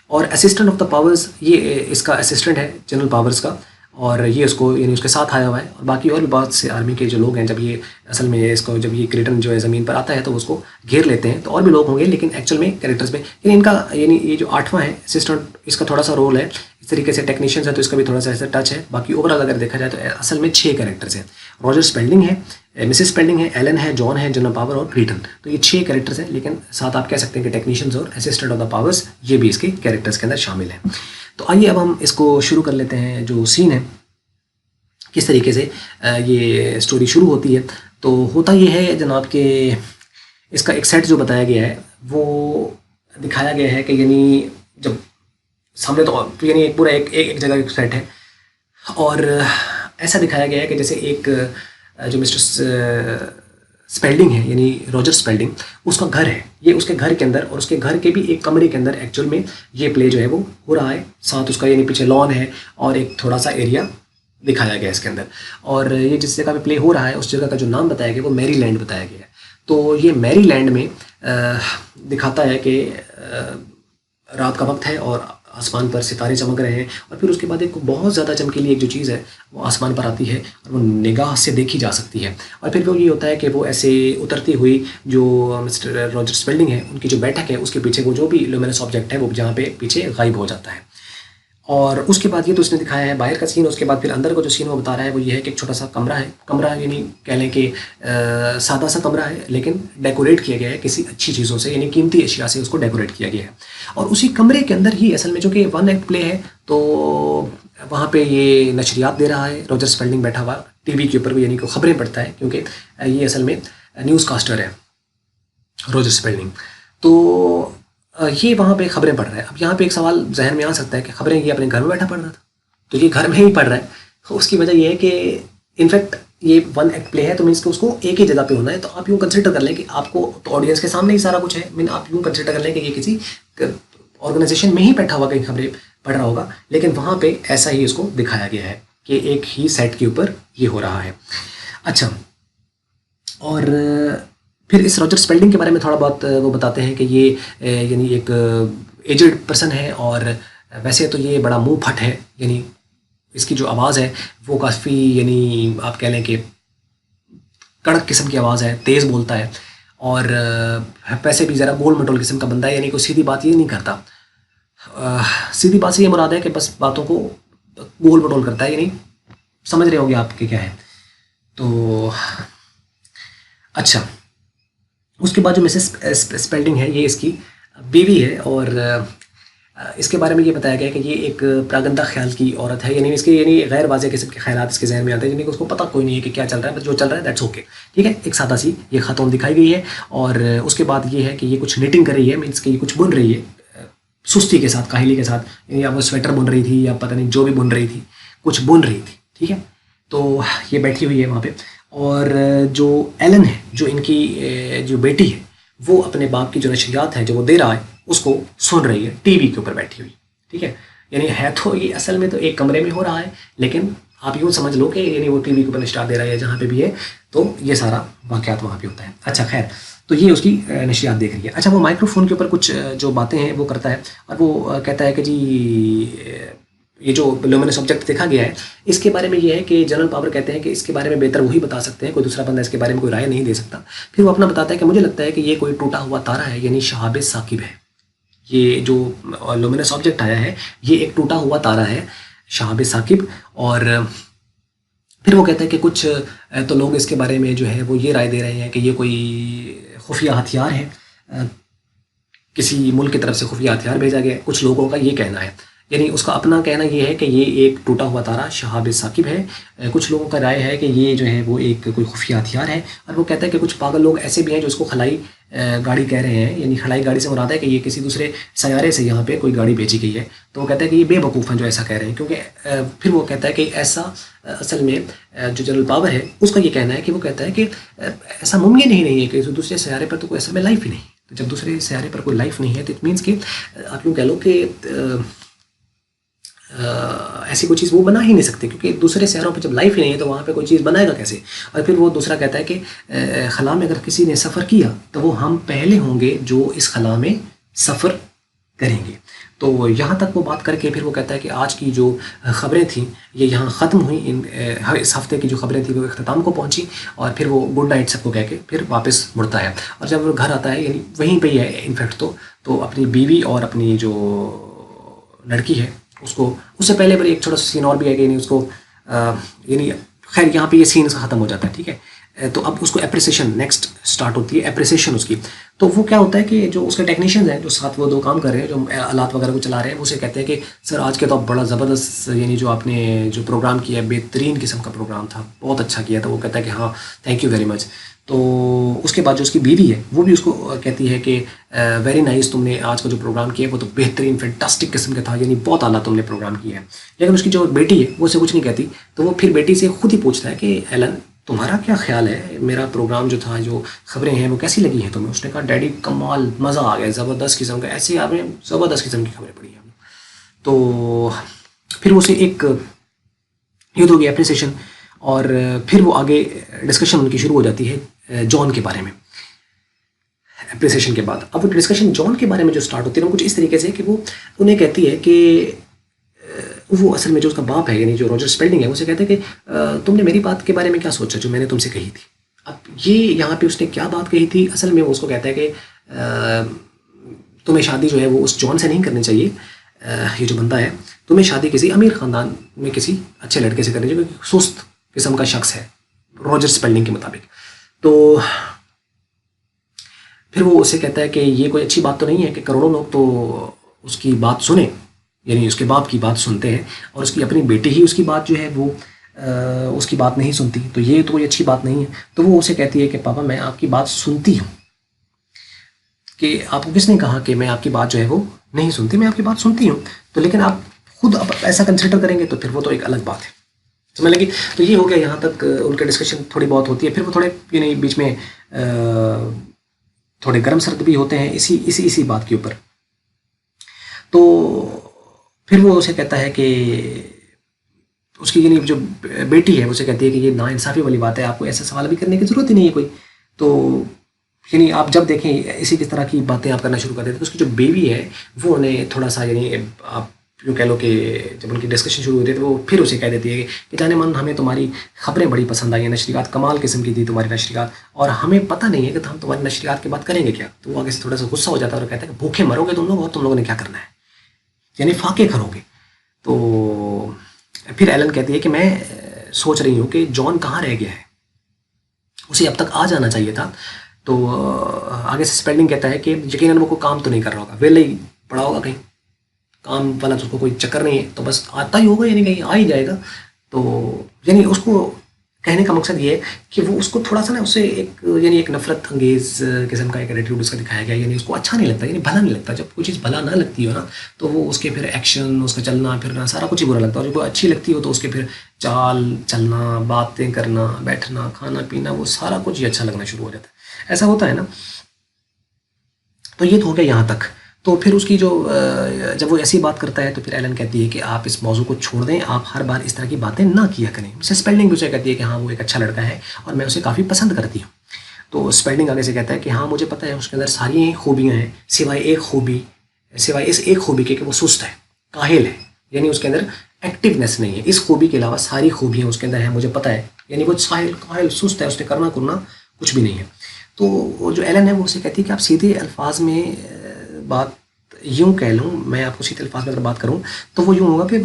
اور اسسٹنٹ آف دا پاورز یہ اس کا اسسٹنٹ ہے جنرل پاورز کا، اور یہ اس کو یعنی اس کے ساتھ آیا ہوا ہے، اور باقی اور بھی بہت سے آرمی کے جو لوگ ہیں جب یہ اصل میں اس کو جب یہ کریٹن جو ہے زمین پر آتا ہے تو اس کو گھیر لیتے ہیں، تو اور بھی لوگ ہوں گے، لیکن ایکچوئل میں کریکٹرز میں یعنی ان کا یعنی یہ جو 8واں ہے اسسٹنٹ، اس کا تھوڑا سا رول ہے، اس طریقے سے ٹیکنیشینز ہے تو اس کا بھی تھوڑا سا ایسا ٹچ ہے۔ باقی اوور آل اگر دیکھا جائے تو اصل میں 6 کریکٹرز ہیں، راجر اسپیلڈنگ ہے، مسز اسپیلڈنگ ہے، ایلن ہے، جان ہے، جنرل پاور اور کریٹن، تو یہ 6 کریکٹرز ہیں، لیکن ساتھ آپ کہہ سکتے ہیں کہ ٹیکنیشینز اور اسسٹنٹ آف دا پاورز یہ بھی اس کے کریکٹرز کے اندر شامل ہیں۔ تو آئیے اب ہم اس کو شروع کر لیتے ہیں، جو سین ہے کس طریقے سے یہ اسٹوری شروع ہوتی ہے۔ تو ہوتا یہ ہے جناب کہ اس کا ایک سیٹ جو بتایا گیا ہے وہ دکھایا گیا ہے کہ یعنی جب سامنے تو یعنی ایک پورا ایک جگہ ایک سیٹ ہے، اور ایسا دکھایا گیا ہے کہ جیسے ایک جو مسٹر اسپیلڈنگ ہے یعنی راجر اسپیلڈنگ، اس کا گھر ہے، یہ اس کے گھر کے اندر، اور اس کے گھر کے بھی ایک کمرے کے اندر ایکچوئل میں یہ پلے جو ہے وہ ہو رہا ہے، ساتھ اس کا یعنی پیچھے لان ہے اور ایک تھوڑا سا ایریا دکھایا گیا اس کے اندر، اور یہ جس جگہ پہ پلے ہو رہا ہے اس جگہ کا جو نام بتایا گیا وہ میری لینڈ بتایا گیا ہے۔ تو یہ میری لینڈ میں دکھاتا ہے کہ رات کا وقت ہے اور آسمان پر ستارے چمک رہے ہیں، اور پھر اس کے بعد ایک بہت زیادہ چمکیلی ایک جو چیز ہے وہ آسمان پر آتی ہے اور وہ نگاہ سے دیکھی جا سکتی ہے، اور پھر وہ یہ ہوتا ہے کہ وہ ایسے اترتی ہوئی جو مسٹر راجر اسپیلڈنگ ہے ان کی جو بیٹھک ہے اس کے پیچھے وہ جو بھی لومینس آبجیکٹ ہے وہ جہاں پہ پیچھے غائب ہو جاتا ہے۔ اور اس کے بعد یہ تو اس نے دکھایا ہے باہر کا سین، اس کے بعد پھر اندر کا جو سین وہ بتا رہا ہے وہ یہ ہے کہ ایک چھوٹا سا کمرہ ہے، کمرہ یعنی کہہ لیں کہ سادہ سا کمرہ ہے لیکن ڈیکوریٹ کیا گیا ہے کسی اچھی چیزوں سے، یعنی قیمتی اشیاء سے اس کو ڈیکوریٹ کیا گیا ہے، اور اسی کمرے کے اندر ہی اصل میں جو کہ 1 ایکٹ پلے ہے تو وہاں پہ یہ نشریات دے رہا ہے راجر اسپیلڈنگ بیٹھا ہوا ٹی وی کے اوپر بھی، یعنی کہ خبریں پڑھتا ہے کیونکہ یہ اصل میں نیوز کاسٹر ہے راجر اسپیلڈنگ، تو یہ وہاں پہ خبریں پڑھ رہا ہے۔ اب یہاں پہ ایک سوال ذہن میں آ سکتا ہے کہ خبریں یہ اپنے گھر میں بیٹھا پڑھ رہا تھا، تو یہ گھر میں ہی پڑھ رہا ہے، اس کی وجہ یہ ہے کہ انفیکٹ یہ 1 ایکٹ پلے ہے تو مینس کہ اس کو ایک ہی جگہ پہ ہونا ہے، تو آپ یوں کنسیڈر کر لیں کہ آپ کو تو آڈینس کے سامنے ہی سارا کچھ ہے، آپ یوں کنسیڈر کر لیں کہ یہ کسی آرگنائزیشن میں ہی بیٹھا ہوا کہیں خبریں پڑھ رہا ہوگا، لیکن وہاں پہ ایسا ہی اس کو دکھایا گیا ہے کہ ایک ہی سیٹ کے اوپر یہ ہو رہا ہے۔ اچھا، اور پھر اس راجر اسپیلڈنگ کے بارے میں تھوڑا بہت وہ بتاتے ہیں کہ یہ یعنی ایک ایجڈ پرسن ہے، اور ویسے تو یہ بڑا منہ پھٹ ہے، یعنی اس کی جو آواز ہے وہ کافی یعنی آپ کہہ لیں کہ کڑک قسم کی آواز ہے، تیز بولتا ہے، اور ویسے بھی ذرا گول مٹول قسم کا بندہ ہے، یعنی کوئی سیدھی بات یہ نہیں کرتا، سیدھی بات سے یہ مراد ہے کہ بس باتوں کو گول مٹول کرتا ہے، یعنی سمجھ رہے ہوں گے آپ کہ کیا ہے۔ تو اچھا، اس کے بعد جو مسز اسپیلڈنگ ہے یہ اس کی بیوی ہے، اور اس کے بارے میں یہ بتایا گیا کہ یہ ایک پراگندہ خیال کی عورت ہے، یعنی اس کے یعنی غیر واضح قسم کے خیالات اس کے ذہن میں آتے ہیں، یعنی کہ اس کو پتہ کوئی نہیں ہے کہ کیا چل رہا ہے، بس جو چل رہا ہے دیٹس اوکے، ٹھیک ہے۔ ایک سادہ سی یہ خاتون دکھائی گئی ہے، اور اس کے بعد یہ ہے کہ یہ کچھ نیٹنگ کر رہی ہے، مینس کہ یہ کچھ بن رہی ہے سستی کے ساتھ، کاہلی کے ساتھ، یعنی یا وہ سویٹر بن رہی تھی یا پتہ نہیں جو بھی بن رہی تھی، کچھ بن رہی تھی، ٹھیک ہے۔ تو یہ بیٹھی ہوئی ہے وہاں پہ، اور جو ایلن ہے جو ان کی جو بیٹی ہے وہ اپنے باپ کی جو نشریات ہیں جو وہ دے رہا ہے اس کو سن رہی ہے ٹی وی کے اوپر بیٹھی ہوئی. ٹھیک ہے, یعنی ہے تو یہ اصل میں تو ایک کمرے میں ہو رہا ہے, لیکن آپ یوں سمجھ لو کہ یعنی وہ ٹی وی کے اوپر نشریات دے رہا ہے جہاں پہ بھی ہے, تو یہ سارا واقعات وہاں پہ ہوتا ہے. اچھا خیر, تو یہ اس کی نشریات دیکھ رہی ہے. اچھا, وہ مائکرو فون کے اوپر کچھ جو باتیں ہیں وہ کرتا ہے, اور وہ کہتا ہے کہ جی یہ جو لومینس آبجیکٹ دیکھا گیا ہے اس کے بارے میں یہ ہے کہ جنرل پاور کہتے ہیں کہ اس کے بارے میں بہتر وہی بتا سکتے ہیں, کوئی دوسرا بندہ اس کے بارے میں کوئی رائے نہیں دے سکتا. پھر وہ اپنا بتاتا ہے کہ مجھے لگتا ہے کہ یہ کوئی ٹوٹا ہوا تارا ہے, یعنی شہاب ثاقب ہے. یہ جو لومینس آبجیکٹ آیا ہے یہ ایک ٹوٹا ہوا تارا ہے, شہاب ثاقب. اور پھر وہ کہتا ہے کہ کچھ تو لوگ اس کے بارے میں جو ہے وہ یہ رائے دے رہے ہیں کہ یہ کوئی خفیہ ہتھیار ہے, کسی ملک کی طرف سے خفیہ ہتھیار بھیجا گیا ہے. کچھ لوگوں کا یہ کہنا ہے, یعنی اس کا اپنا کہنا یہ ہے کہ یہ ایک ٹوٹا ہوا تارا شہاب ثاقب ہے. کچھ لوگوں کا رائے ہے کہ یہ جو ہے وہ ایک کوئی خفیہ ہتھیار ہے. اور وہ کہتا ہے کہ کچھ پاگل لوگ ایسے بھی ہیں جو اس کو خلائی گاڑی کہہ رہے ہیں, یعنی خلائی گاڑی سے مراد ہے کہ یہ کسی دوسرے سیارے سے یہاں پہ کوئی گاڑی بھیجی گئی ہے. تو وہ کہتا ہے کہ یہ بے وقوف ہیں جو ایسا کہہ رہے ہیں, کیونکہ پھر وہ کہتا ہے کہ ایسا اصل میں جو جنرل پاور ہے اس کا یہ کہنا ہے کہ وہ کہتا ہے کہ ایسا ممکن ہی نہیں ہے کہ دوسرے سیارے پر تو کوئی اصل میں لائف ہی نہیں. تو جب دوسرے سیارے پر کوئی لائف نہیں ہے تو اٹ مینس کہ آپ یوں کہہ لو کہ ایسی کوئی چیز وہ بنا ہی نہیں سکتے, کیونکہ دوسرے سیاروں پہ جب لائف ہی نہیں ہے تو وہاں پہ کوئی چیز بنائے گا کیسے. اور پھر وہ دوسرا کہتا ہے کہ خلا میں اگر کسی نے سفر کیا تو وہ ہم پہلے ہوں گے جو اس خلا میں سفر کریں گے. تو یہاں تک وہ بات کر کے پھر وہ کہتا ہے کہ آج کی جو خبریں تھیں یہ یہاں ختم ہوئیں, اس ہفتے کی جو خبریں تھیں وہ اختتام کو پہنچی. اور پھر وہ گڈ نائٹ سب کو کہہ کے پھر واپس مڑتا ہے. اور جب وہ گھر آتا ہے, یعنی وہیں پہ ہی ہے انفیکٹ, تو اپنی بیوی اور اپنی جو لڑکی ہے اس کو, اس سے پہلے پر ایک چھوٹا سا سین اور بھی ہے کہ یعنی اس کو یعنی خیر یہاں پہ یہ سین ختم ہو جاتا ہے. ٹھیک ہے, تو اب اس کو اپریسیشن نیکسٹ سٹارٹ ہوتی ہے, اپریسیشن اس کی. تو وہ کیا ہوتا ہے کہ جو اس کے ٹیکنیشینز ہیں جو ساتھ وہ دو کام کر رہے ہیں, جو آلات وغیرہ کو چلا رہے ہیں, وہ اسے کہتے ہیں کہ سر آج کے تو بڑا زبردست, یعنی جو آپ نے جو پروگرام کیا ہے بہترین قسم کا پروگرام تھا, بہت اچھا کیا تھا. وہ کہتا ہے کہ ہاں تھینک یو ویری مچ. تو اس کے بعد جو اس کی بیوی ہے وہ بھی اس کو کہتی ہے کہ ویری نائس, تم نے آج کا جو پروگرام کیا ہے وہ تو بہترین فینٹاسٹک قسم کا تھا, یعنی بہت اعلیٰ تم نے پروگرام کیا ہے. لیکن اس کی جو بیٹی ہے وہ اسے کچھ نہیں کہتی. تو وہ پھر بیٹی سے خود ہی پوچھتا ہے کہ ایلن تمہارا کیا خیال ہے, میرا پروگرام جو تھا, جو خبریں ہیں وہ کیسی لگی ہیں تمہیں. اس نے کہا ڈیڈی کمال, مزہ آ گیا, زبردست قسم کا, ایسے آپ نے زبردست قسم کی خبریں پڑھی ہیں. تو پھر اسے ایک یہ تو گیا اپریسیشن, اور پھر وہ آگے ڈسکشن ان کی شروع ہو جاتی ہے جان کے بارے میں اپریسیشن کے بعد. اب وہ ڈسکشن جان کے بارے میں جو سٹارٹ ہوتی ہے وہ کچھ اس طریقے سے کہ وہ انہیں کہتی ہے کہ وہ اصل میں جو اس کا باپ ہے, یعنی جو روجر اسپیلڈنگ ہے, اسے کہتے ہیں کہ تم نے میری بات کے بارے میں کیا سوچا جو میں نے تم سے کہی تھی. اب یہ یہاں پہ اس نے کیا بات کہی تھی, اصل میں وہ اس کو کہتا ہے کہ تمہیں شادی جو ہے وہ اس جان سے نہیں کرنی چاہیے, یہ جو بندہ ہے تمہیں شادی کسی امیر خاندان میں کسی اچھے لڑکے سے کرنی چاہیے, کیونکہ سست قسم کا شخص ہے روجر اسپیلڈنگ کے مطابق. تو پھر وہ اسے کہتا ہے کہ یہ کوئی اچھی بات تو نہیں ہے کہ کروڑوں لوگ تو اس کی بات سنیں, یعنی اس کے باپ کی بات سنتے ہیں, اور اس کی اپنی بیٹی ہی اس کی بات جو ہے وہ اس کی بات نہیں سنتی, تو یہ تو کوئی اچھی بات نہیں ہے. تو وہ اسے کہتی ہے کہ پاپا میں آپ کی بات سنتی ہوں. کہ آپ کو کس نے کہا کہ میں آپ کی بات جو ہے وہ نہیں سنتی, میں آپ کی بات سنتی ہوں. تو لیکن آپ خود اب ایسا کنسیڈر کریں گے تو پھر وہ تو ایک الگ بات ہے, سمجھ لیں گے. تو یہ ہو گیا, یہاں تک ان کے ڈسکشن تھوڑی بہت ہوتی ہے. پھر وہ تھوڑے یعنی بیچ میں تھوڑے گرم سرد بھی ہوتے ہیں اسی بات کے اوپر. تو پھر وہ اسے کہتا ہے کہ اس کی یعنی جو بیٹی ہے اسے کہتی ہے کہ یہ ناانصافی والی بات ہے, آپ کو ایسا سوال بھی کرنے کی ضرورت ہی نہیں ہے کوئی. تو یعنی آپ جب دیکھیں اسی طرح کی باتیں آپ کرنا شروع کر دیتے, تو اس کی جو بیوی ہے وہ انہیں تھوڑا سا یعنی آپ یوں کہہ لو کہ جب ان کی ڈسکشن شروع ہوتی ہے تو وہ پھر اسے کہہ دیتی ہے کہ جانے من ہمیں تمہاری خبریں بڑی پسند آئی ہیں, نشریات کمال قسم کی تھی تمہاری نشریات, اور ہمیں پتہ نہیں ہے کہ ہم تمہاری نشریات کی بات کریں گے کیا. تو وہ آگے سے تھوڑا سا غصہ ہو جاتا ہے اور کہتا ہے کہ بھوکے مرو گے تم لوگ, اور تم لوگوں نے کیا کرنا ہے, یعنی فاقے کھڑو گے. تو پھر ایلن کہتی ہے کہ میں سوچ رہی ہوں کہ جان کہاں رہ گیا ہے, اسے اب تک آ جانا چاہیے تھا. تو آگے سے اسپیلڈنگ کہتا ہے کہ یقیناً وہ کوئی کام تو نہیں کر رہا ہوگا, ویلے ہی پڑا ہوگا کہیں, کام والا تو اس کو کوئی چکر نہیں ہے, تو بس آتا ہی ہوگا, یعنی کہیں آ ہی جائے گا. تو یعنی اس کو کہنے کا مقصد یہ ہے کہ وہ اس کو تھوڑا سا نا اسے ایک نفرت انگیز قسم کا ایک ایٹیٹیوڈ اس کا دکھایا گیا, یعنی اس کو اچھا نہیں لگتا, یعنی بھلا نہیں لگتا. جب کوئی چیز بھلا نہ لگتی ہو نا تو وہ اس کے پھر ایکشن, اس کا چلنا پھرنا سارا کچھ ہی برا لگتا ہے. اور جو اچھی لگتی ہو تو اس کے پھر چال چلنا, باتیں کرنا, بیٹھنا, کھانا پینا, وہ سارا کچھ ہی اچھا لگنا شروع ہو جاتا ہے. ایسا ہوتا ہے نا. تو یہ تو ہو گیا یہاں تک. تو پھر اس کی جو جب وہ ایسی بات کرتا ہے تو پھر ایلن کہتی ہے کہ آپ اس موضوع کو چھوڑ دیں, آپ ہر بار اس طرح کی باتیں نہ کیا کریں. مسز اسپیلڈنگ بھی اسے کہتی ہے کہ ہاں وہ ایک اچھا لڑکا ہے اور میں اسے کافی پسند کرتی ہوں. تو اسپیلڈنگ آگے سے کہتا ہے کہ ہاں مجھے پتہ ہے اس کے اندر ساری خوبیاں ہیں سوائے اس ایک خوبی کے کہ وہ سست ہے, کاہل ہے, یعنی اس کے اندر ایکٹیونیس نہیں ہے. اس خوبی کے علاوہ ساری خوبیاں اس کے اندر ہیں مجھے پتہ ہے, یعنی وہ کاہل سست ہے, اس نے کرنا کچھ بھی نہیں ہے. تو وہ جو ایلن ہے وہ اسے کہتی ہے کہ آپ سیدھے الفاظ میں بات یوں کہہ لوں, میں آپ کو سیدھے الفاظ میں اگر بات کروں تو وہ یوں ہوگا کہ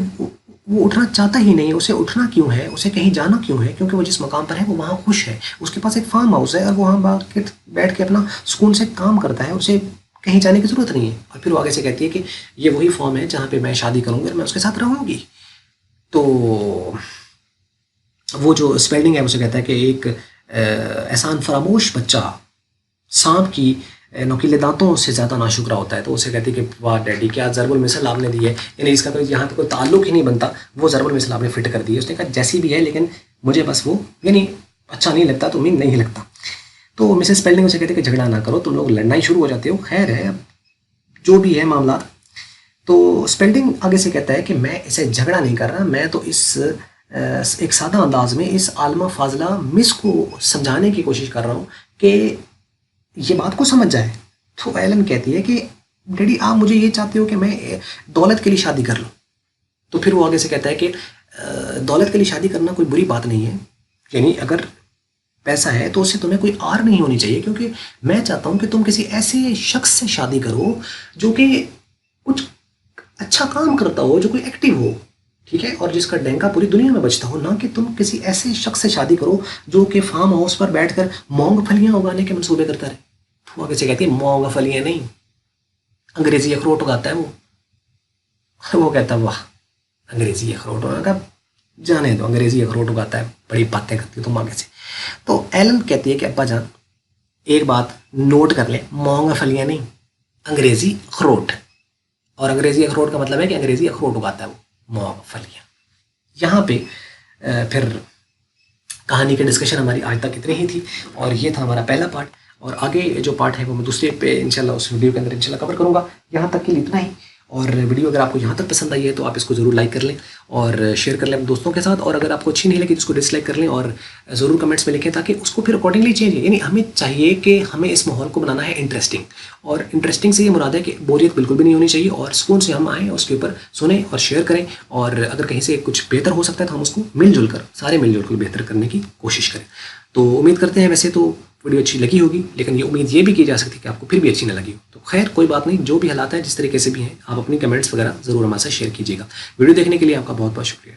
وہ اٹھنا چاہتا ہی نہیں ہے. اسے اٹھنا کیوں ہے, اسے کہیں جانا کیوں ہے, کیونکہ وہ جس مقام پر ہے وہ وہاں خوش ہے. اس کے پاس ایک فارم ہاؤس ہے اور وہ وہاں بیٹھ کے اپنا سکون سے کام کرتا ہے, اسے کہیں جانے کی ضرورت نہیں ہے. اور پھر وہ آگے سے کہتی ہے کہ یہ وہی فارم ہے جہاں پہ میں شادی کروں گی اور میں اس کے ساتھ رہوں گی. تو وہ جو اسپیلڈنگ ہے اسے کہتا ہے کہ ایک احسان فراموش بچہ سانپ کی نوکیلے دانتوں سے زیادہ ناشکرا ہوتا ہے. تو اسے کہتی ہے کہ واہ ڈیڈی کیا ضرب المثل آپ نے دی ہے, یعنی اس کا کوئی یہاں پہ کوئی تعلق ہی نہیں بنتا, وہ ضرب المثل آپ نے فٹ کر دی ہے. اس نے کہا جیسی بھی ہے لیکن مجھے بس وہ یعنی اچھا نہیں لگتا, تمہیں نہیں لگتا. تو مسز اسپیلڈنگ اسے کہتے ہیں کہ جھگڑا نہ کرو, تم لوگ لڑنا ہی شروع ہو جاتے ہو. خیر ہے, اب جو بھی ہے معاملات. تو اسپیلڈنگ آگے سے کہتا ہے کہ میں اسے جھگڑا نہیں کر رہا, میں تو اس ایک سادہ انداز میں اس عالمہ فاضلہ مس کو سمجھانے کی کوشش کر رہا ہوں کہ یہ بات کو سمجھ جائے. تو ایلن کہتی ہے کہ ڈیڈی آپ مجھے یہ چاہتے ہو کہ میں دولت کے لیے شادی کر لوں. تو پھر وہ آگے سے کہتا ہے کہ دولت کے لیے شادی کرنا کوئی بری بات نہیں ہے, یعنی اگر پیسہ ہے تو اس سے تمہیں کوئی آر نہیں ہونی چاہیے, کیونکہ میں چاہتا ہوں کہ تم کسی ایسے شخص سے شادی کرو جو کہ کچھ اچھا کام کرتا ہو, جو کوئی ایکٹیو ہو, ٹھیک ہے, اور جس کا ڈینکا پوری دنیا میں بچتا ہو. نہ کہ تم کسی ایسے شخص سے شادی کرو جو کہ فارم ہاؤس پر بیٹھ کر مونگ پھلیاں اگانے کے منصوبے کرتا رہے. وہ آگے سے کہتی ہے مونگ پھلیاں نہیں, انگریزی اخروٹ اگاتا ہے وہ کہتا ہے واہ انگریزی اخروٹ اگاتا, جانے دو انگریزی اخروٹ اگاتا ہے, بڑی باتیں کرتی ہو تم آگے سے. تو ایلن کہتی ہے کہ ابا جان ایک بات نوٹ کر لیں, مونگ پھلیاں نہیں, انگریزی اخروٹ. اور انگریزی اخروٹ کا مطلب ہے کہ انگریزی اخروٹ اگاتا ہے وہ, مونگ پھلیاں. یہاں پہ پھر کہانی کے ڈسکشن ہماری آج تک اتنی ہی تھی, اور یہ تھا ہمارا پہلا پارٹ. اور آگے جو پارٹ ہے وہ میں دوسرے پہ انشاءاللہ اس ویڈیو کے اندر انشاءاللہ کور کروں گا. یہاں تک کے لیے اتنا ہی. اور ویڈیو اگر آپ کو یہاں تک پسند آئی ہے تو آپ اس کو ضرور لائک کر لیں اور شیئر کر لیں اپنے دوستوں کے ساتھ. اور اگر آپ کو اچھی نہیں لگی تو اس کو ڈس لائک کر لیں اور ضرور کمنٹس میں لکھیں تاکہ اس کو پھر اکارڈنگلی چینج. یعنی ہمیں چاہیے کہ ہمیں اس ماحول کو بنانا ہے انٹرسٹنگ, اور انٹرسٹنگ سے یہ مراد ہے کہ بوریت بالکل بھی نہیں ہونی چاہیے, اور سکون سے ہم آئیں اس کے اوپر سنیں اور شیئر کریں. اور اگر کہیں سے کچھ بہتر ہو سکتا ہے تو ہم اس کو سارے مل جل کر بہتر کرنے کی کوشش کریں. تو امید کرتے ہیں ویسے تو ویڈیو اچھی لگی ہوگی, لیکن یہ امید یہ بھی کی جا سکتی ہے کہ آپ کو پھر بھی اچھی نہ لگی ہو. تو خیر کوئی بات نہیں, جو بھی حالات ہیں جس طریقے سے بھی ہیں آپ اپنی کمنٹس وغیرہ ضرور ہمارے ساتھ شیئر کیجیے گا. ویڈیو دیکھنے کے لیے آپ کا بہت بہت شکریہ.